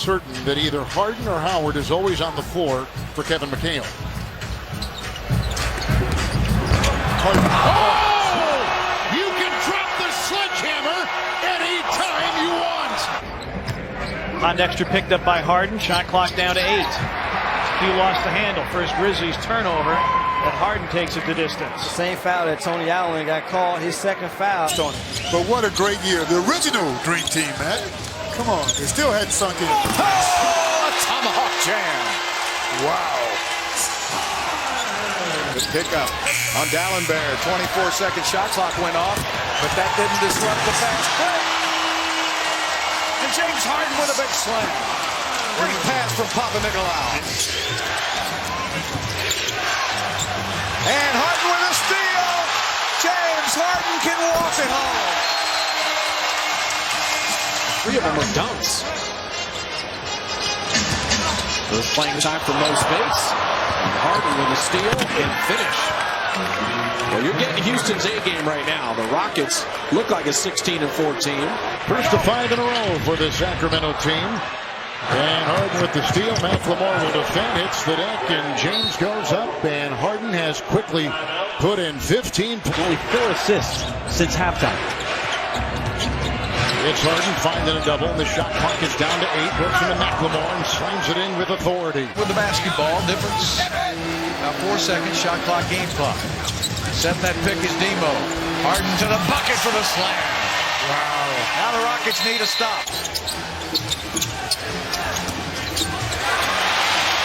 certain that either Harden or Howard is always on the floor for Kevin McHale. Harden. Oh! You can drop the sledgehammer anytime you want. Hot extra picked up by Harden. Shot clock down to 8. He lost the handle. First Grizzlies turnover, but Harden takes it to distance. Same foul that Tony Allen got called. His second foul. But what a great year. The original Dream Team, man. Come on. They still had sunk in. Oh, a tomahawk jam. Wow. Good pickup on 𝗪𝗪𝗧𝗛. 24-second shot clock went off, but that didn't disrupt the fast break. And James Harden with a big slam. Great pass from 𝗪𝗪𝗧𝗛. And Harden with a steal. James Harden can walk it home. 3 of them are dunks. So it's playing time for Mo space. Harden with a steal and finish. Well, you're getting Houston's A game right now. The Rockets look like a 16-14. First of 5 in a row for the Sacramento team. And Harden with the steal. 𝗪𝗪𝗧𝗛 will defend. Hits the deck, and James goes up. And Harden has quickly put in 15. Only 4 assists since halftime. It's Harden finding a double, and the shot clock is down to 8. Works into 𝗪𝗪𝗧𝗛 and slams it in with authority. With the basketball, difference about 4 seconds, shot clock, game clock. Setting that pick is Demo. Harden to the bucket for the slam. Wow. Now the Rockets need a stop.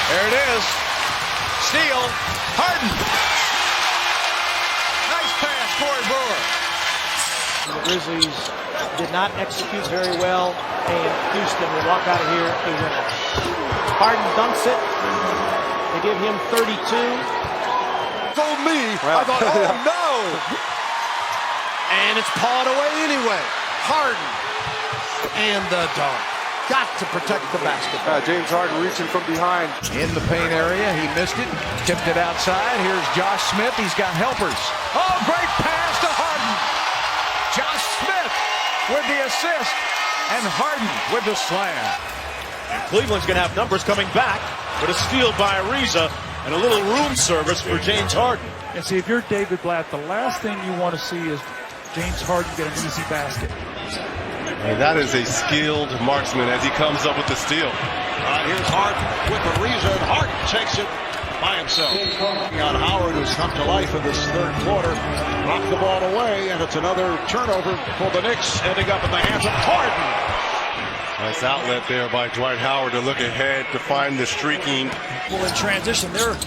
There it is. Steal. Harden. Nice pass, Corey Brewer. The Grizzlies did not execute very well, and Houston will walk out of here a winner. Harden dunks it. They give him 32. Told me. I thought, oh no. And it's pawed away anyway. Harden. And the dunk. Got to protect the basketball. James Harden reaching from behind. In the paint area, he missed it. Tipped it outside. Here's Josh Smith. He's got helpers. Oh, great pass to Harden. Josh Smith with the assist. And Harden with the slam. And Cleveland's going to have numbers coming back, but a steal by 𝗪𝗧𝗛 and a little room service for James Harden. And see, if you're David Blatt, the last thing you want to see is James Harden get an easy basket. And that is a skilled marksman as he comes up with the steal. Here's Harden with 𝗪𝗧𝗛, and Harden takes it by himself. On Howard, who's come to life in this third quarter, knocked the ball away, and it's another turnover for the Knicks, ending up in the hands of Harden. Nice outlet there by Dwight Howard to look ahead to find the streaking. Well, in transition, they're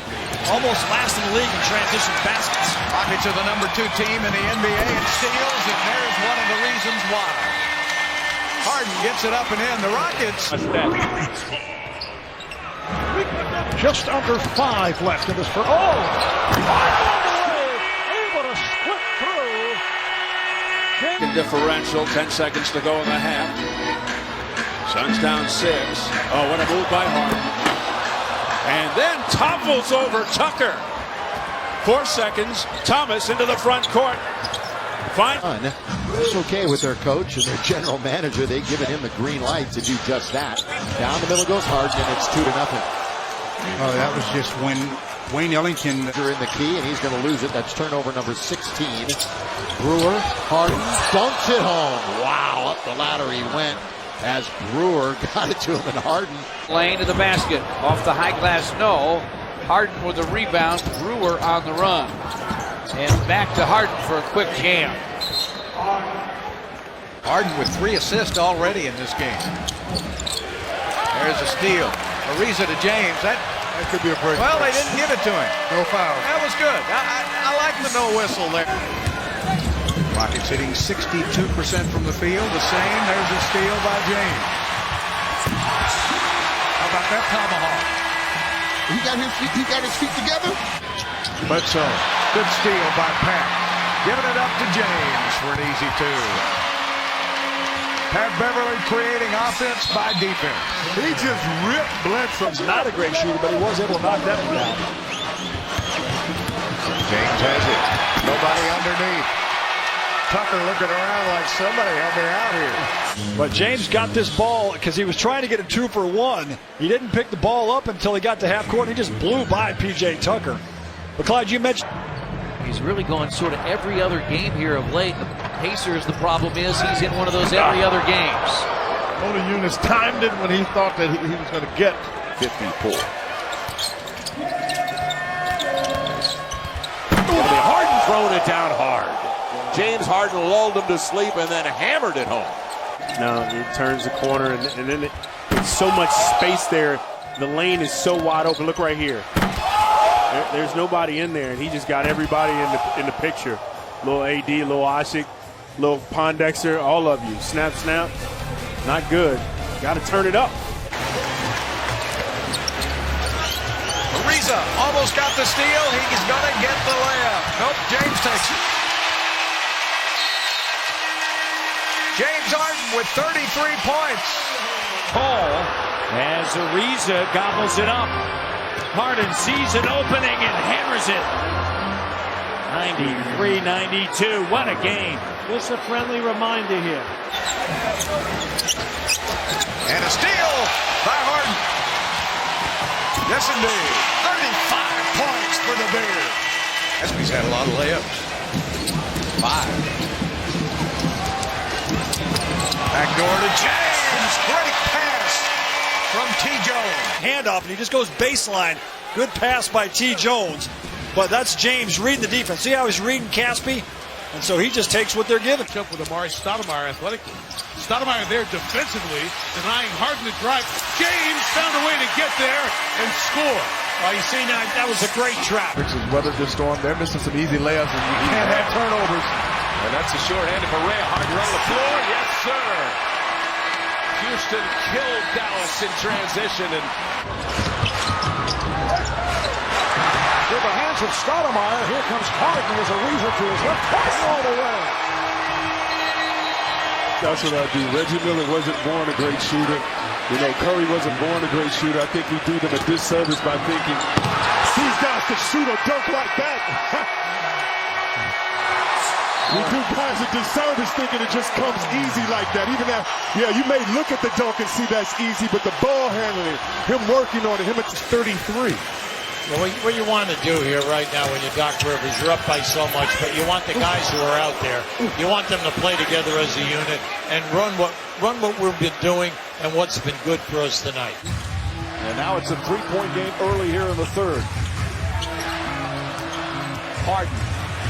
almost last in the league in transition baskets. Rockets are the #2 team in the NBA in steals, and there's one of the reasons why. Harden gets it up and in. The Rockets. Just under 5 left in this first. Oh! Harden on the way! Able to split through. Differential, 10 seconds to go in the half. Suns down 6. Oh, what a move by Harden. And then topples over Tucker. 4 seconds. Thomas into the front court. Fine. It's okay with their coach and their general manager. They've given him the green light to do just that. Down the middle goes Harden, and it's 2-0. Oh, that was just when Wayne Ellington in the key, and he's going to lose it. That's turnover number 16. Brewer, Harden dunks it home. Wow, up the ladder he went as Brewer got it to him, and Harden. Lane to the basket. Off the high glass, no. Harden with a rebound. Brewer on the run. And back to Harden for a quick jam. Harden with 3 assists already in this game. There's a steal. 𝗪𝗧𝗛𝗛 to James. That could be a break. Well, they didn't give it to him. No foul. That was good. I like the no whistle there. Rockets hitting 62% from the field. The same. There's a steal by James. How about that tomahawk? He got his feet together. 𝗪𝗪𝗧𝗛. Good steal by Pat. Giving it up to James for an easy 2. Pat Beverly creating offense by defense. He just ripped Bledsoe. He's not a great shooter, but he was able to knock that one down. James has it. Nobody underneath. Tucker looking around like somebody help me out here. But James got this ball because he was trying to get a 2 for 1. He didn't pick the ball up until he got to half court. He just blew by P.J. Tucker. But Clyde, you mentioned he's really going sort of every other game here of late. The Pacers, the problem is he's in one of those every other games. Tony Eunice timed it when he thought that he was going to get 54. Harden throwing it down hard. James Harden lulled him to sleep and then hammered it home. No, he turns the corner and then it's so much space there. The lane is so wide open. Look right here. There's nobody in there, and he just got everybody in the picture. Little AD, little Asik, little Pondexter, all of you. Snap, snap. Not good. Got to turn it up. Ariza almost got the steal. He's going to get the layup. Nope, James takes it. James Harden with 33 points. Paul as Ariza gobbles it up. Harden sees an opening and hammers it. 93-92. What a game. Just a friendly reminder here. And a steal by Harden. Yes, indeed. 35 points for the Bears. He's had a lot of layups. 5. Backdoor to James. Great pass from T. Jones. handoff, and he just goes baseline. Good pass by T. Jones. But that's James reading the defense. See how he's reading Caspi? And so he just takes what they're giving. Up with 𝗪𝗧𝗛𝗏 athletically. Stoudemire there defensively, denying Harden the drive. James found a way to get there and score. Well, you see now, that was a great trap. This is weathered the storm. They're missing some easy layups, and you can't have turnovers. And that's a short-handed Barea. Harden on the floor. Yes, sir. Houston killed Dallas in transition. And with the hands of Stoudemire, here comes Harden as a reason to his left. Harden all the way. That's what I do. Reggie Miller wasn't born a great shooter. You know, Curry wasn't born a great shooter. I think we do them a disservice by thinking these guys can shoot or dunk like that. We do guys a disservice thinking it just comes easy like that. Even that, yeah, you may look at the dunk and see that's easy, but the ball handling, him working on it, him at 33. Well, what you want to do here right now when you're Doc Rivers, you're up by so much, but you want the guys who are out there, you want them to play together as a unit and run what we've been doing and what's been good for us tonight. And now it's a three-point game early here in the third. Harden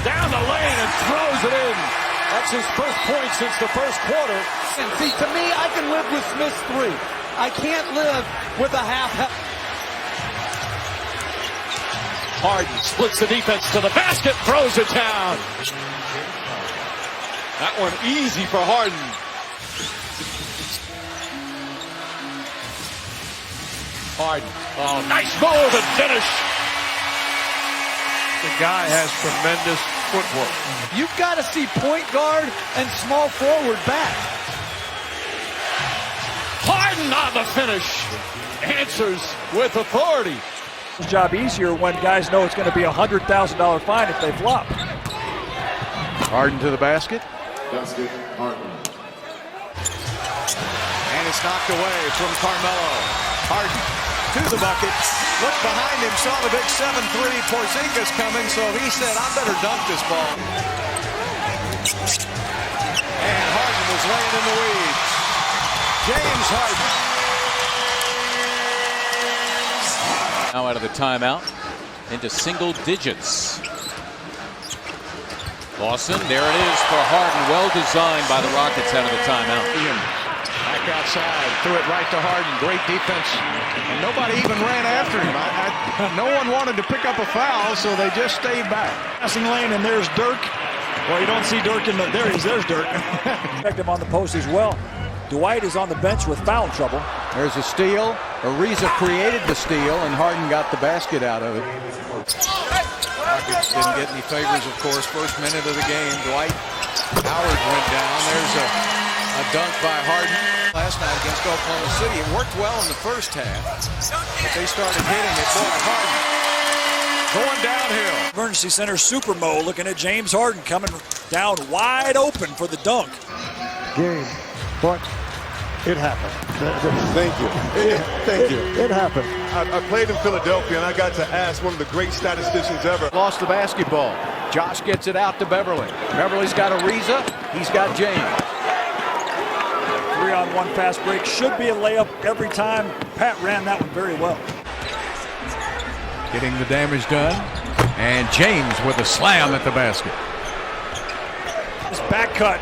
down the lane and throws it in. That's his first point since the first quarter. And see, to me, I can live with Smith's three. I can't live with a half. Harden splits the defense to the basket, throws it down. That one easy for Harden. Harden, oh, nice move and finish. The guy has tremendous footwork. You've got to see point guard and small forward back. Harden on the finish. Answers with authority. Job easier when guys know it's going to be a $100,000 fine if they flop. Harden to the basket. Harden. And it's knocked away from Carmelo. Harden to the bucket. Looked behind him, saw the big 7-3 Porzingis coming, so he said, I better dunk this ball. And Harden was laying in the weeds. James Harden. Now out of the timeout into single digits. Lawson, there it is for Harden. Well designed by the Rockets out of the timeout. Back outside, threw it right to Harden. Great defense. And nobody even ran after him. No one wanted to pick up a foul, so they just stayed back. Passing lane, and there's Dirk. Well, you don't see Dirk in the... There he is. There's Dirk. Expect him on the post as well. Dwight is on the bench with foul trouble. There's a steal. Ariza created the steal, and Harden got the basket out of it. Rockets didn't get any favors, of course. First minute of the game, Dwight Howard went down. There's a dunk by Harden last night against Oklahoma City. It worked well in the first half, but they started hitting it. Boy, Harden going downhill. Emergency Center Super Mo looking at James Harden coming down wide open for the dunk. Game, but it happened. Thank you. Thank you. It happened. I played in Philadelphia, and I got to ask one of the great statisticians ever. Lost the basketball. Josh gets it out to Beverly. Beverly's got 𝗪𝗧𝗛. He's got James. 3-on-1 fast break should be a layup every time. Pat ran that one very well. Getting the damage done. And James with a slam at the basket. This back cut.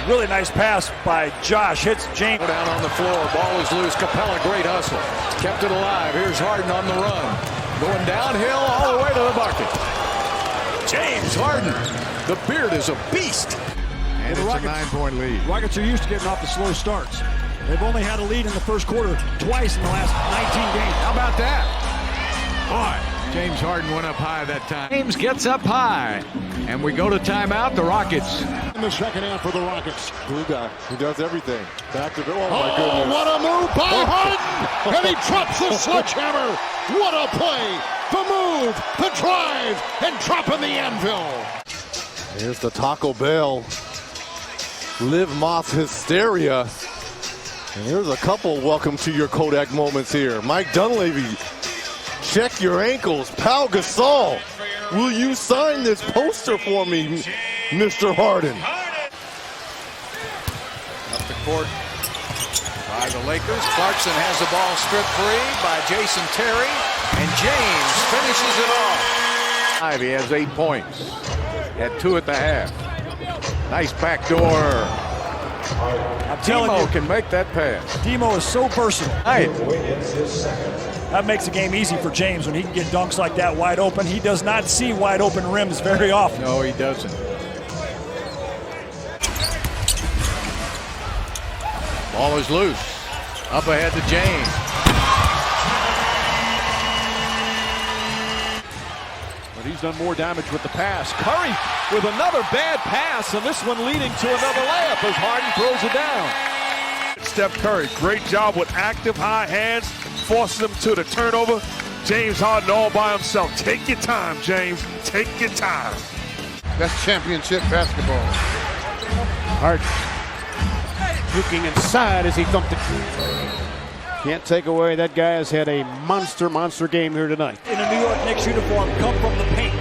Really nice pass by Josh. Hits James. Down on the floor. Ball is loose. Capella, great hustle. Kept it alive. Here's Harden on the run. Going downhill all the way to the bucket. James Harden. The beard is a beast. And it's a 9-point lead. Rockets are used to getting off the slow starts. They've only had a lead in the first quarter twice in the last 19 games. How about that? Boy, James Harden went up high that time. James gets up high. And we go to timeout, the Rockets. In the second half for the Rockets. Glue guy. He does everything. Back to the, oh my goodness. What a move by Harden! And he drops the sledgehammer. What a play. The move, the drive, and dropping the anvil. Here's the Taco Bell Liv Moss hysteria. And here's a couple welcome to your Kodak moments here. Mike Dunleavy, check your ankles. Pau Gasol, will you sign this poster for me, Mr. Harden? Up the court by the Lakers. Clarkson has the ball stripped free by Jason Terry. And James finishes it off. He has 8 points. Had 2 at the half. Nice backdoor. I'm telling you, can make that pass. Demo is so versatile. Right. That makes the game easy for James when he can get dunks like that wide open. He does not see wide open rims very often. No, he doesn't. Ball is loose. Up ahead to James. But he's done more damage with the pass. Curry with another bad pass, and this one leading to another layup as Harden throws it down. Steph Curry, great job with active high hands, forces him to the turnover. James Harden all by himself. Take your time, James. Take your time. That's championship basketball. Harden looking inside as he thumped it. Can't take away that guy has had a monster game here tonight. In a New York Knicks uniform, come from the paint.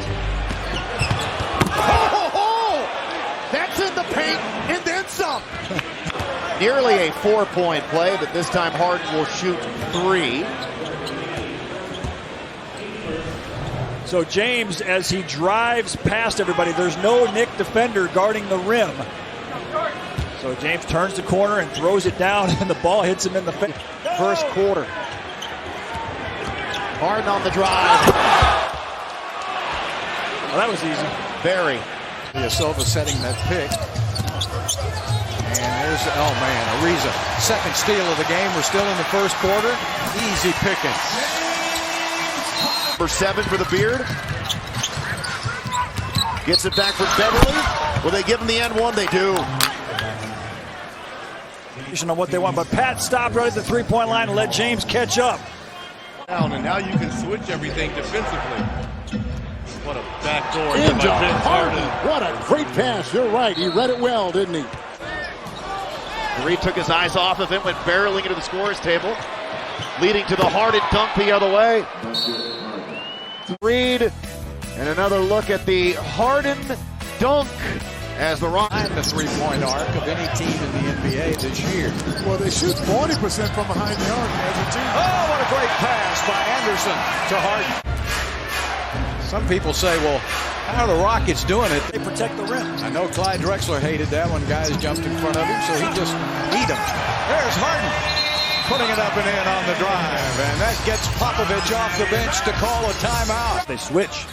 That's in the paint and then some. Nearly a 4-point play, but this time Harden will shoot 3. So James, as he drives past everybody, there's no Knick defender guarding the rim. So James turns the corner and throws it down, and the ball hits him in the face. First quarter. Harden on the drive. Well, that was easy. Very. Silva setting that pick. And there's, oh man, 𝗪𝗧𝗛. Second steal of the game. We're still in the first quarter. Easy picking. Number 7 for the Beard. Gets it back from Beverly. Will they give him the N1? They do. On what they want, but Pat stopped right at the 3-point line and let James catch up. And now you can switch everything defensively. What a backdoor. Into Harden. What a great pass. You're right. He read it well, didn't he? Reed took his eyes off of it, went barreling into the scorer's table, leading to the Harden dunk the other way. Reed, and another look at the Harden dunk as the Rockets behind the 3-point arc of any team in the NBA this year. Well, they shoot 40% from behind the arc as a team. Oh, what a great pass by Anderson to Harden. Some people say, well, how are the Rockets doing it? They protect the rim. I know Clyde Drexler hated that when guys jumped in front of him, so he just beat him. There's Harden putting it up and in on the drive, and that gets Popovich off the bench to call a timeout. They switch.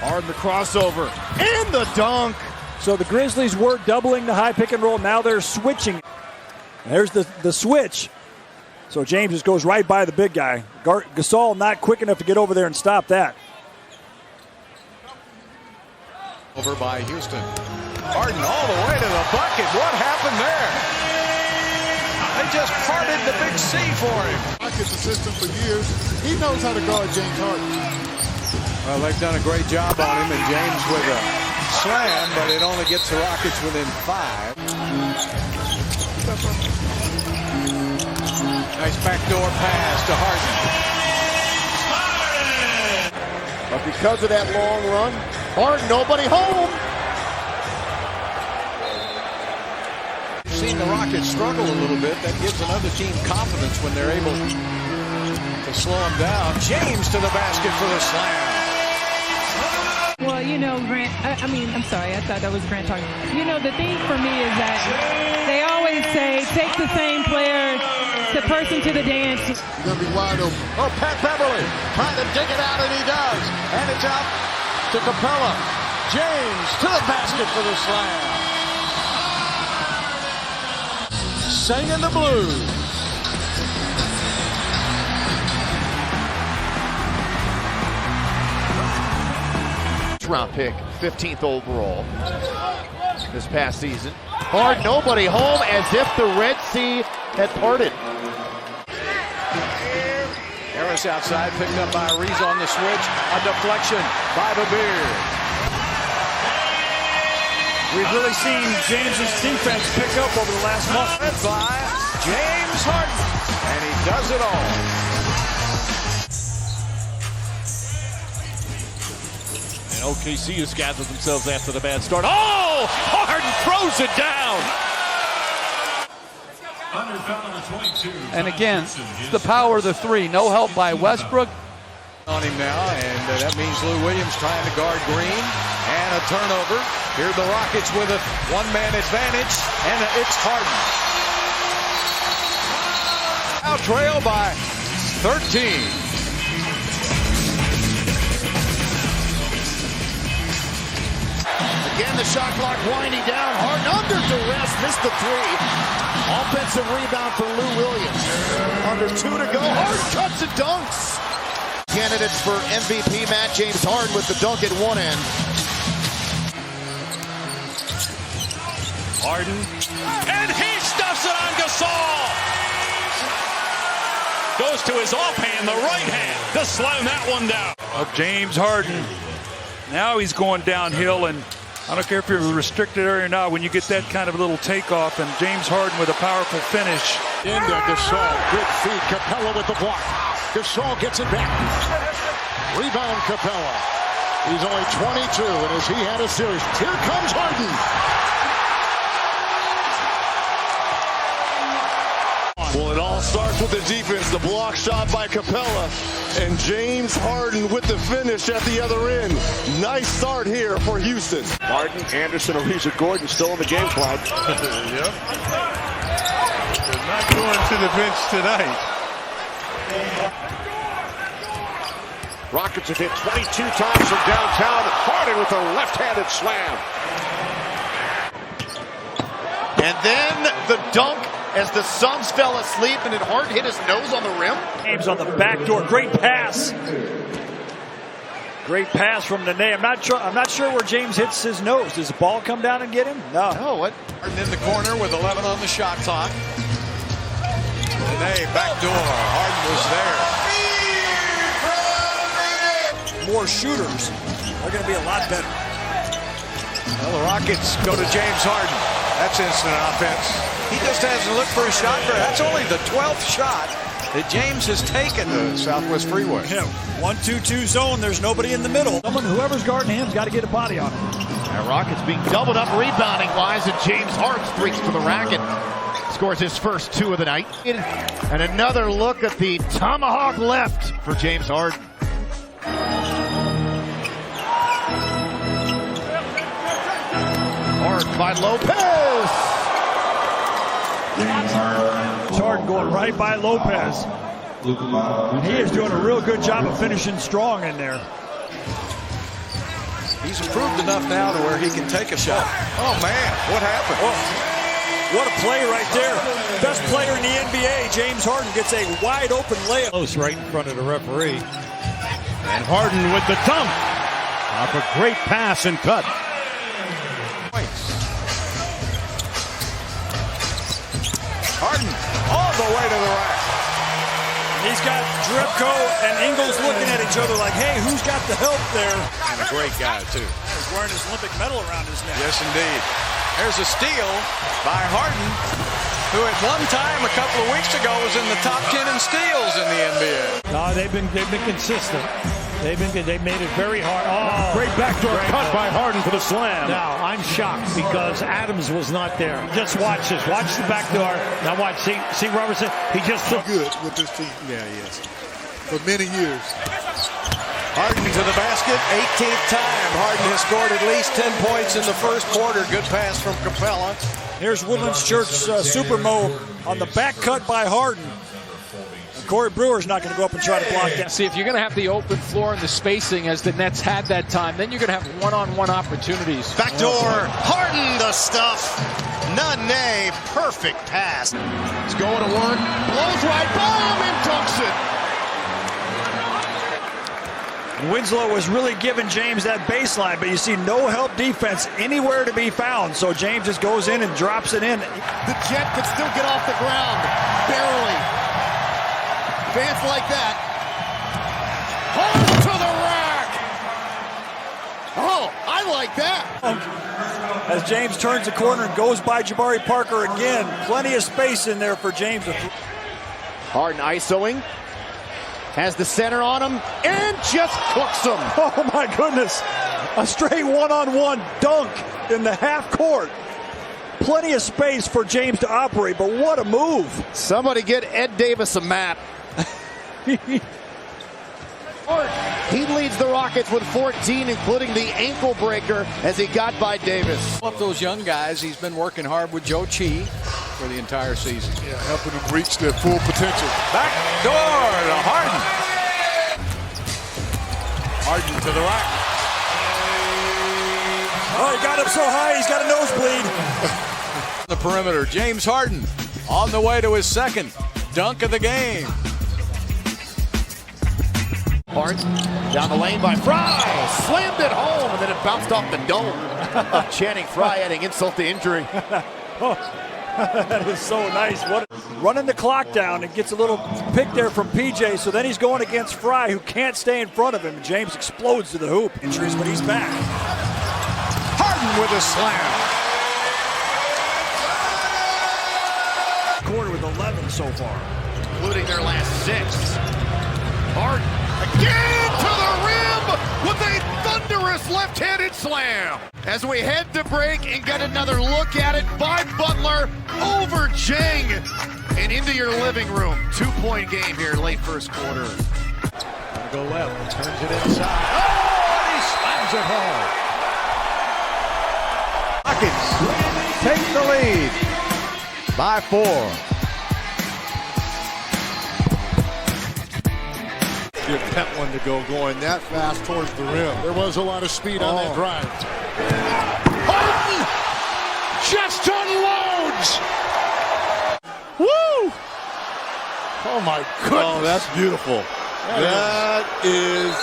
Harden the crossover and the dunk. So the Grizzlies were doubling the high pick and roll. Now they're switching. There's the switch. So James just goes right by the big guy. Gasol not quick enough to get over there and stop that. Over by Houston. Harden all the way to the bucket. What happened there? They just parted the big C for him. Rockets assistant for years. He knows how to guard James Harden. Well, they've done a great job on him, and James with a slam, but it only gets the Rockets within 5. Nice backdoor pass to Harden. But because of that long run, Harden, nobody home. Seen the Rockets struggle a little bit. That gives another team confidence when they're able to slow them down. James to the basket for the slam. Well, you know, Grant, I'm sorry, I thought that was Grant talking. You know, the thing for me is that they always say, take the same player, the person to the dance. He's going to be wide open. Oh, Pat Beverly trying to dig it out, and he does. And it's out to Capella. James to the basket for the slam. Singing the blues. Round pick, 15th overall this past season. Hard, nobody home, as if the Red Sea had parted. Harris outside, picked up by Reese on the switch. A deflection by 𝗪𝗓𝗧𝗛. We've really seen James's defense pick up over the last month. Led by James Harden, and he does it all. OKC has gathered themselves after the bad start. Oh! Harden throws it down! And again, the power of the three. No help by Westbrook. On him now, and that means Lou Williams trying to guard Green. And a turnover. Here are the Rockets with a one-man advantage, and it's Harden. Now trail by 13. Again, the shot clock winding down. Harden under duress, missed the three. Offensive rebound for Lou Williams. Under 2 to go. Harden cuts and dunks. Candidates for MVP, Matt James Harden with the dunk at one end. Harden, and he stuffs it on Gasol. Goes to his offhand, the right hand, to slam that one down. James Harden. Now he's going downhill, and I don't care if you're in a restricted area or not, when you get that kind of little takeoff, and James Harden with a powerful finish. Into Gasol, good feed, Capella with the block. Gasol gets it back. Rebound Capella. He's only 22, and as he had a series, here comes Harden. Well, it all starts with the defense. The block shot by Capella, and James Harden with the finish at the other end. Nice start here for Houston. Harden, Anderson, Ariza, Gordon still in the game cloud. Yep. They're not going to the bench tonight. Rockets have hit 22 times from downtown. Harden with a left-handed slam. And then the dunk as the Suns fell asleep, and then Harden hit his nose on the rim. James on the back door. Great pass. Great pass from Nene. I'm not sure where James hits his nose. Does the ball come down and get him? No. No, what? Harden in the corner with 11 on the shot clock. Nene back door. Harden was there. More shooters. They're going to be a lot better. Well, the Rockets go to James Harden. That's instant offense. He just hasn't looked for a shot. That's only the 12th shot that James has taken the Southwest Freeway. Yeah, 1-2-2 zone. There's nobody in the middle. Whoever's guarding him's got to get a body on him. And Rockets being doubled up rebounding-wise, and James Harden streaks to the racket. Scores his first 2 of the night. And another look at the tomahawk left for James Harden. Harden by Lopez. Harden going right by Lopez. And he is doing a real good job of finishing strong in there. He's improved enough now to where he can take a shot. Oh, man, what happened? Oh, what a play right there. Best player in the NBA, James Harden, gets a wide open layup. Close right in front of the referee. And Harden with the dunk. Off a great pass and cut. Harden. He's got Drepko and Ingles looking at each other like, hey, who's got the help there? And a great guy, too. He's wearing his Olympic medal around his neck. Yes, indeed. There's a steal by Harden, who at one time a couple of weeks ago was in the top 10 in steals in the NBA. No, they've been consistent. They've made it very hard. Oh, Great backdoor cut by Harden for the slam. now I'm shocked because Adams was not there. Just watch this. Watch the backdoor. Now watch. See Robertson. He just took Good with this team. Yeah, he is. For many years. Harden to the basket, 18th time. Harden has scored at least 10 points in the first quarter. Good pass from Capella. Here's Woodlands Church Supermo on the back cut by Harden. And Corey Brewer's not going to go up and try to block that. See, if you're going to have the open floor and the spacing as the Nets had that time, then you're going to have one-on-one opportunities. Backdoor. Harden the stuff. Nene. Perfect pass. It's going to work. Blows right by him and dunks it. Winslow was really giving James that baseline, but you see no help defense anywhere to be found. So James just goes in and drops it in. The Jet can still get off the ground. Barely. Fans like that. Home to the rack. Oh, I like that. As James turns the corner and goes by Jabari Parker again. Plenty of space in there for James. Harden isoing. Has the center on him and just cooks him. Oh my goodness. A straight one-on-one dunk in the half court. Plenty of space for James to operate, but what a move. Somebody get Ed Davis a map. He leads the Rockets with 14, including the ankle breaker as he got by Davis. Of those young guys, he's been working hard with Joe Chi for the entire season. Yeah, helping them reach their full potential. Back door to Harden. Harden to the rack. Oh, he got up so high, he's got a nosebleed. The perimeter, James Harden on the way to his second dunk of the game. Harden down the lane by Fry. Slammed it home, and then it bounced off the dome of Channing Frye, adding insult to injury. That is so nice. Running the clock down and gets a little pick there from PJ, so then he's going against Fry, who can't stay in front of him. James explodes to the hoop. Injuries, but he's back. Harden with a slam. Quarter with 11 so far, Including their last 6. Harden again to the rim with a thunderous left-handed slam. As we head to break and get another look at it by Butler over Jang and into your living room. 2-point game here, late first quarter. Go left, turns it inside. Oh, and he slams it home. Rockets take the lead by 4. Give Pentland to go going that fast towards the rim. There was a lot of speed on that drive. Harden just unloads. Woo! Oh my goodness. Oh, that's beautiful. That is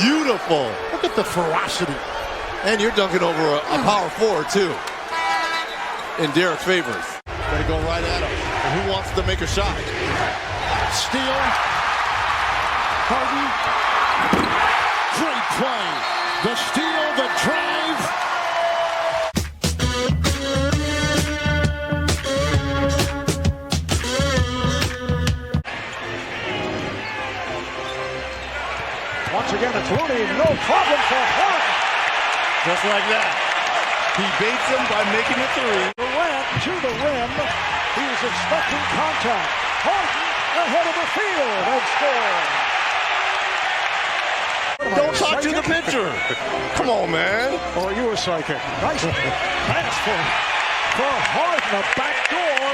beautiful. Look at the ferocity. And you're dunking over a power forward, too. In Derek Favors. Got to go right at him. And who wants to make a shot? Steal. Harden. Great play. The steal, the drive. Once again, it's Looney. No problem for Harden. Just like that. He baits him by making a 3. Durant to the rim. He was expecting contact. Harden ahead of the field and scores. Don't talk to the pitcher. Come on, man. Oh, you were psychic. Nice pass for Harden. A back door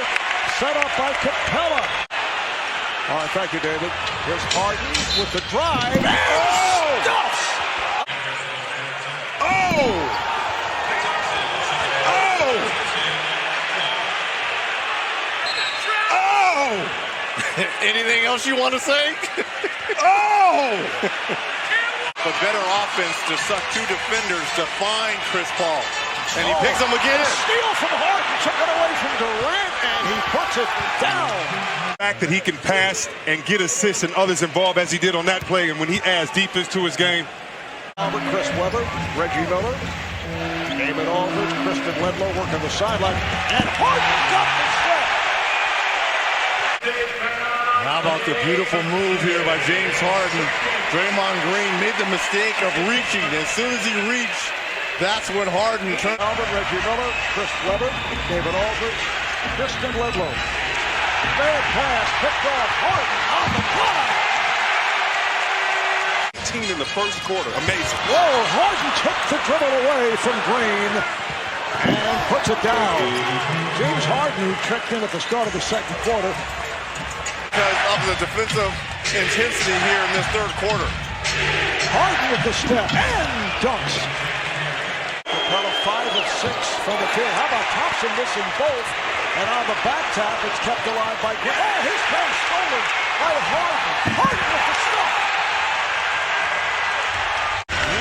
set up by Capella. All right, thank you, David. Here's Harden with the drive. Anything else you want to say? A better offense to suck 2 defenders to find Chris Paul. And he picks them again. Steal from Harden, took it away from Durant, and he puts it down. The fact that he can pass and get assists and others involved as he did on that play, and when he adds defense to his game. Albert, Chris Webber, Reggie Miller, David Aldridge, Kristen Ledlow working the sideline, and Harden got the step. How about the beautiful move here by James Harden? Draymond Green made the mistake of reaching. As soon as he reached, that's when Harden turned. Albert, Reggie Miller, Chris Webber, David Aldridge, Kristen Ledlow. Bad pass, picked off Harden on the block. In the first quarter, amazing. Whoa, Harden took the dribble away from Green and puts it down. James Harden checked in at the start of the second quarter. Because of the defensive intensity here in this third quarter. Harden with the step and dunks. Capella 5 of 6 from the field. How about Thompson missing both? And on the back tap, it's kept alive by Green. Oh, his pass stolen by Harden. Harden with the stop.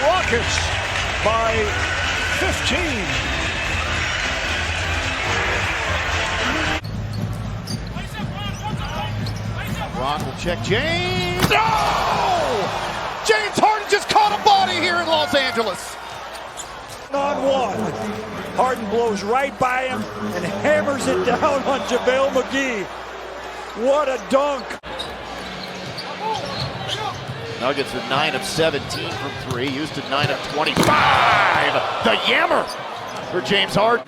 Rockets by 15. Ron will check James. Oh! James Harden just caught a body here in Los Angeles. On one. Harden blows right by him and hammers it down on JaVale McGee. What a dunk. Nuggets are 9 of 17 from 3. Houston 9 of 25. The yammer for James Harden.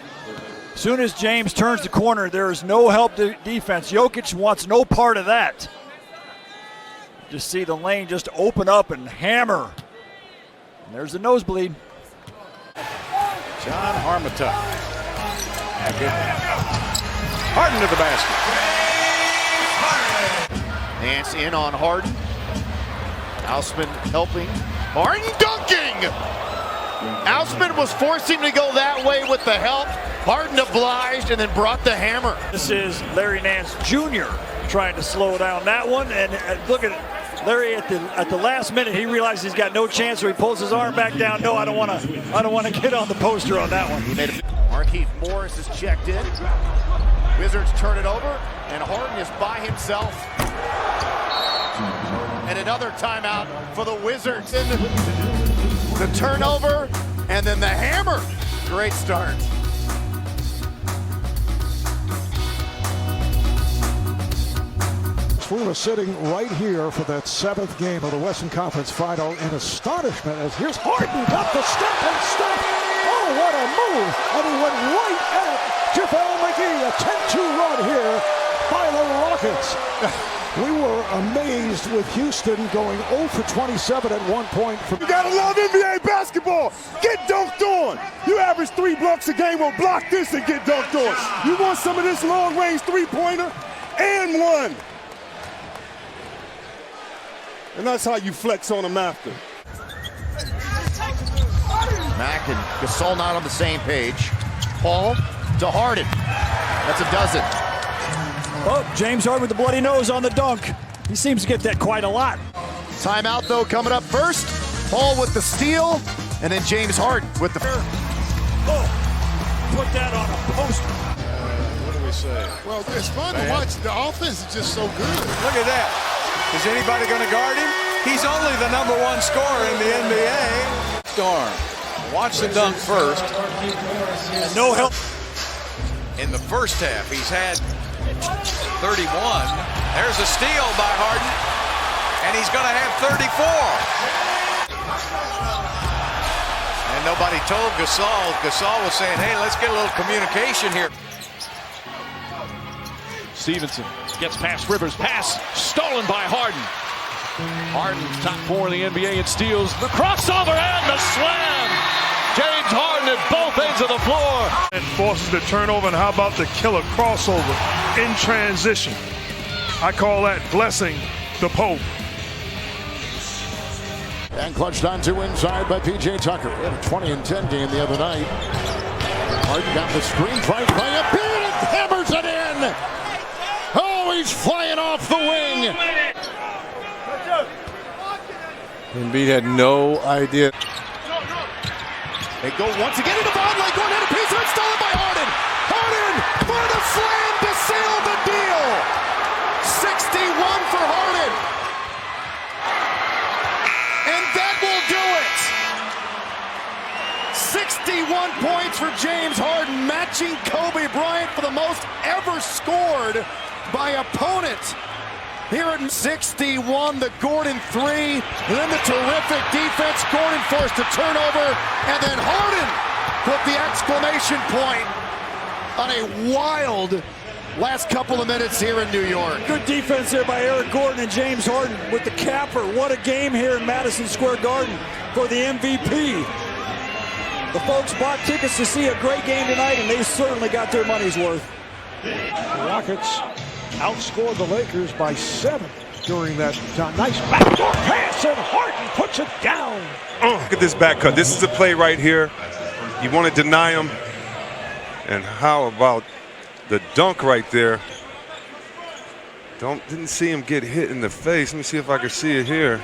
As soon as James turns the corner, there is no help to defense. Jokic wants no part of that. Just see the lane just open up and hammer. And there's the nosebleed. John 𝗪𝗓𝗡. Harden to the basket. Nance in on Harden. 𝗖𝗓 helping. Harden dunking! 𝗖𝗓 was forcing him to go that way with the help. Harden obliged and then brought the hammer. This is Larry Nance Jr. trying to slow down that one. And look at Larry at the last minute. He realizes he's got no chance, so he pulls his arm back down. No, I don't want to get on the poster on that one. He made Markieff Morris is checked in. Wizards turn it over, and Harden is by himself. And another timeout for the Wizards. The turnover, and then the hammer. Great start. We were sitting right here for that 7th game of the Western Conference Final in astonishment as here's Harden, got the step and step. Oh, what a move. And he went right at JaVale McGee. A 10-2 run here by the Rockets. We were amazed with Houston going 0 for 27 at one point. You gotta love NBA basketball. Get dunked on. You average 3 blocks a game. Well, block this and get dunked on. You want some of this long-range three-pointer? And one. And that's how you flex on them after. Mack and Gasol not on the same page. Paul to Harden. That's a dozen. Oh, James Harden with the bloody nose on the dunk. He seems to get that quite a lot. Timeout, though, coming up first. Paul with the steal, and then James Harden with the... Oh, put that on a poster. What do we say? Well, it's fun to watch. The offense is just so good. Look at that. Is anybody going to guard him? He's only the #1 scorer in the NBA. Storm. Watch the dunk first. And no help. In the first half, he's had 31. There's a steal by Harden. And he's going to have 34. And nobody told Gasol. Gasol was saying, hey, let's get a little communication here. Stevenson gets past Rivers. Pass stolen by Harden. Harden, top 4 in the NBA in steals. The crossover and the slam. James Harden at both ends of the floor. And forces the turnover, and how about the killer crossover in transition? I call that blessing the Pope. And clutched on to inside by P.J. Tucker. He had a 20 and 10 game the other night. Harden got the screen, trying to play a beat and hammers it in. Oh, he's flying off the wing. Embiid had no idea. They go once again into Vonleh, going down a piece of it, stolen by Harden. Harden for the slam to seal the deal. 61 for Harden. And that will do it. 61 points for James Harden, matching Kobe Bryant for the most ever scored by opponent. Here at 61, the Gordon three, and then the terrific defense. Gordon forced a turnover, and then Harden put the exclamation point on a wild last couple of minutes here in New York. Good defense there by Eric Gordon and James Harden with the capper. What a game here in Madison Square Garden for the MVP. The folks bought tickets to see a great game tonight, and they certainly got their money's worth. The Rockets outscored the Lakers by 7 during that time. Nice backdoor pass, and Harden puts it down. Look at this back cut. This is a play right here. You want to deny him. And how about the dunk right there? Didn't see him get hit in the face. Let me see if I can see it here.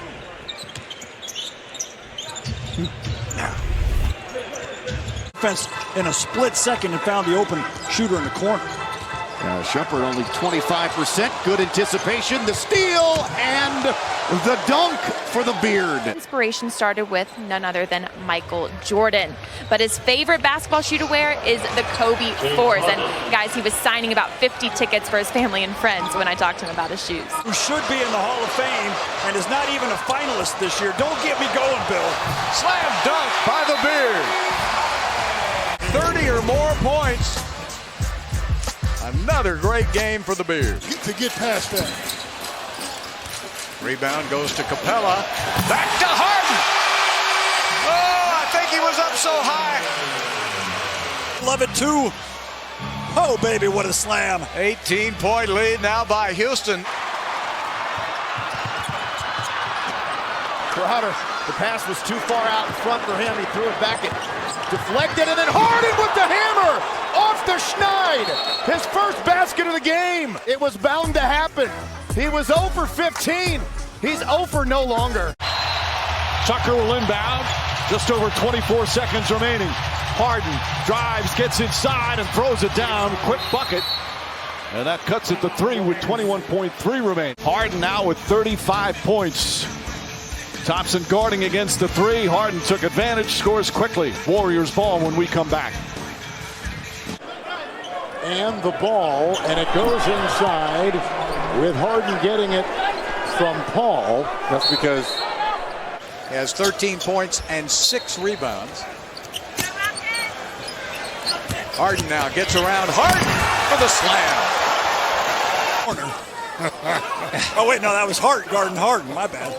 Defense in a split second and found the open shooter in the corner. Shumpert only 25%. Good anticipation. The steal and the dunk for the Beard. Inspiration started with none other than Michael Jordan. But his favorite basketball shoe to wear is the Kobe 4s. And guys, he was signing about 50 tickets for his family and friends when I talked to him about his shoes. Who should be in the Hall of Fame and is not even a finalist this year. Don't get me going, Bill. Slam dunk by the Beard. 30 or more points. Another great game for the Beard. To get past that. Rebound goes to Capella. Back to Harden. Oh, I think he was up so high. Love it too. Oh, baby, what a slam. 18-point lead now by Houston. Crowder, the pass was too far out in front for him. He threw it back. It deflected, and then Harden with the hammer off the Schneid. His first basket of the game. It was bound to happen. He was 0 for 15. He's 0 for no longer. Tucker will inbound. Just over 24 seconds remaining. Harden drives, gets inside, and throws it down. Quick bucket. And that cuts it to 3 with 21.3 remaining. Harden now with 35 points. Thompson guarding against the 3. Harden took advantage, scores quickly. Warriors ball when we come back. And the ball, and it goes inside with Harden getting it from Paul. That's because he has 13 points and 6 rebounds. Harden now gets around Harden for the slam. Oh, wait, no, that was Hart guarding Harden. My bad.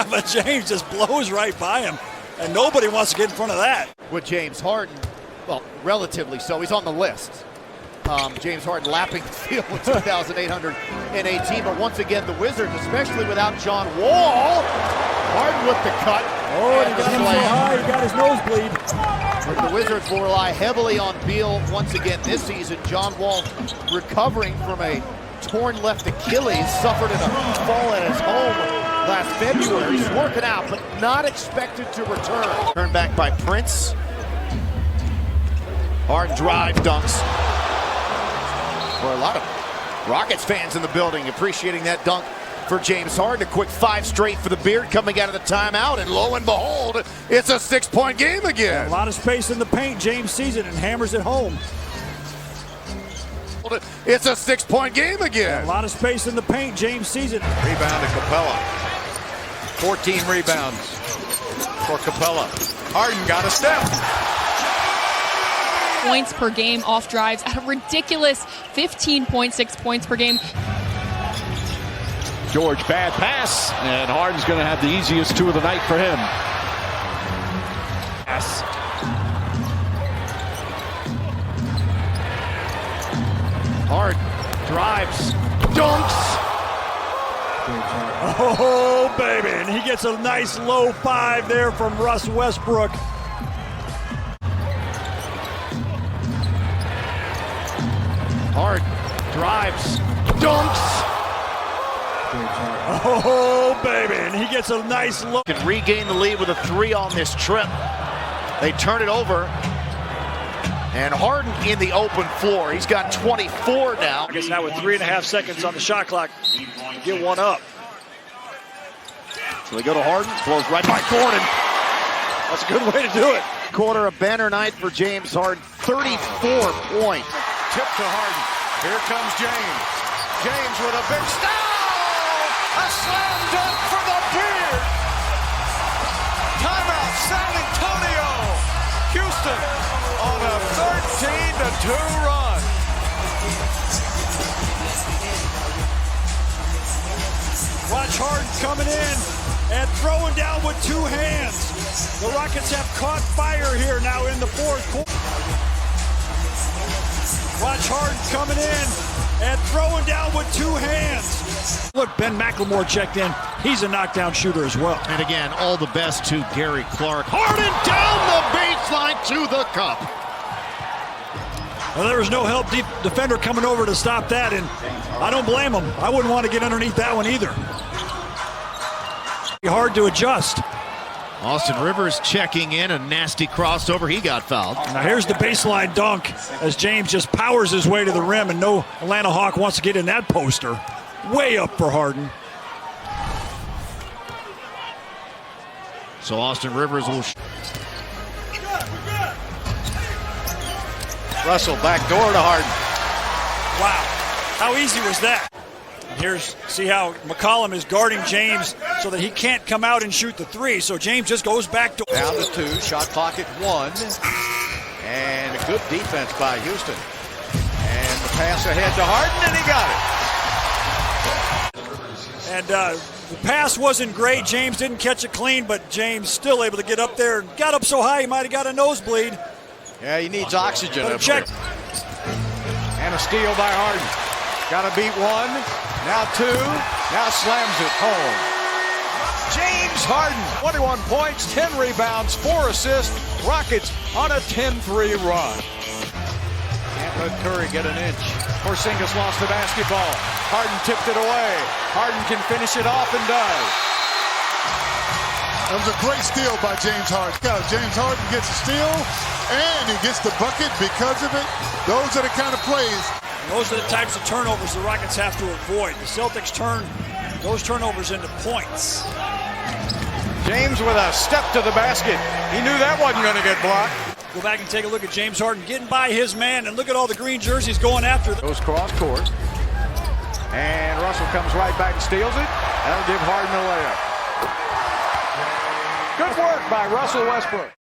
But James just blows right by him, and nobody wants to get in front of that. With James Harden, well, relatively so. He's on the list. James Harden lapping the field with 2,818. But once again, the Wizards, especially without John Wall, Harden with the cut. Oh, and he got him so high, he got his nosebleed. But the Wizards will rely heavily on Beal once again this season. John Wall recovering from a torn left Achilles, suffered in a fall at his home last February. He's working out, but not expected to return. Turned back by Prince. Harden drive, dunks. For a lot of Rockets fans in the building appreciating that dunk for James Harden. A quick 5 straight for the Beard coming out of the timeout, and lo and behold, it's a 6-point game again. A lot of space in the paint. James sees it and hammers it home. It's a 6-point game again. A lot of space in the paint. James sees it. Rebound to Capella. 14 rebounds for Capella. Harden got a step. Points per game off drives at a ridiculous 15.6 points per game. George, bad pass, and Harden's going to have the easiest 2 of the night for him. Yes. Harden drives, dunks. Oh, baby, and he gets a nice low 5 there from Russ Westbrook. Harden drives, dunks. Oh, baby, and he gets a nice look. Can regain the lead with a 3 on this trip. They turn it over. And Harden in the open floor. He's got 24 now. I guess now with 3.5 seconds on the shot clock, get one up. So they go to Harden, blows right by Gordon. That's a good way to do it. Quarter, a banner night for James Harden. 34 points. Tip to Harden. Here comes James. James with a big style. A slam dunk for the Beard. Timeout, San Antonio. Houston on a 13-2 run. Watch Harden coming in and throwing down with two hands. The Rockets have caught fire here now in the fourth quarter. Watch Harden coming in and throwing down with two hands. Look, Ben McLemore checked in. He's a knockdown shooter as well. And again, all the best to Gary Clark. Harden down the baseline to the cup. Well, there was no help defender coming over to stop that, and I don't blame him. I wouldn't want to get underneath that one either. Hard to adjust. Austin Rivers checking in, a nasty crossover. He got fouled. Now here's the baseline dunk as James just powers his way to the rim, and no Atlanta Hawk wants to get in that poster. Way up for Harden. So Austin Rivers will... Russell back door to Harden. Wow, how easy was that? And here's, see how McCollum is guarding James so that he can't come out and shoot the three, so James just goes back to... Down to 2, shot clock at 1. And a good defense by Houston. And the pass ahead to Harden, and he got it. And the pass wasn't great. James didn't catch it clean, but James still able to get up there. Got up so high he might have got a nosebleed. Yeah, he needs oxygen up check. there. And a steal by Harden. Got to beat 1. Now 2. Now slams it home. James Harden, 21 points, 10 rebounds, 4 assists. Rockets on a 10-3 run. Can't let Curry get an inch. Porzingis lost the basketball. Harden tipped it away. Harden can finish it off and does. That was a great steal by James Harden. James Harden gets a steal, and he gets the bucket because of it. Those are the kind of plays. Those are the types of turnovers the Rockets have to avoid. The Celtics turn those turnovers into points. James with a step to the basket. He knew that wasn't going to get blocked. Go back and take a look at James Harden getting by his man, and look at all the green jerseys going after them. Goes cross court. And Russell comes right back and steals it. That'll give Harden a layup. Good work by Russell Westbrook.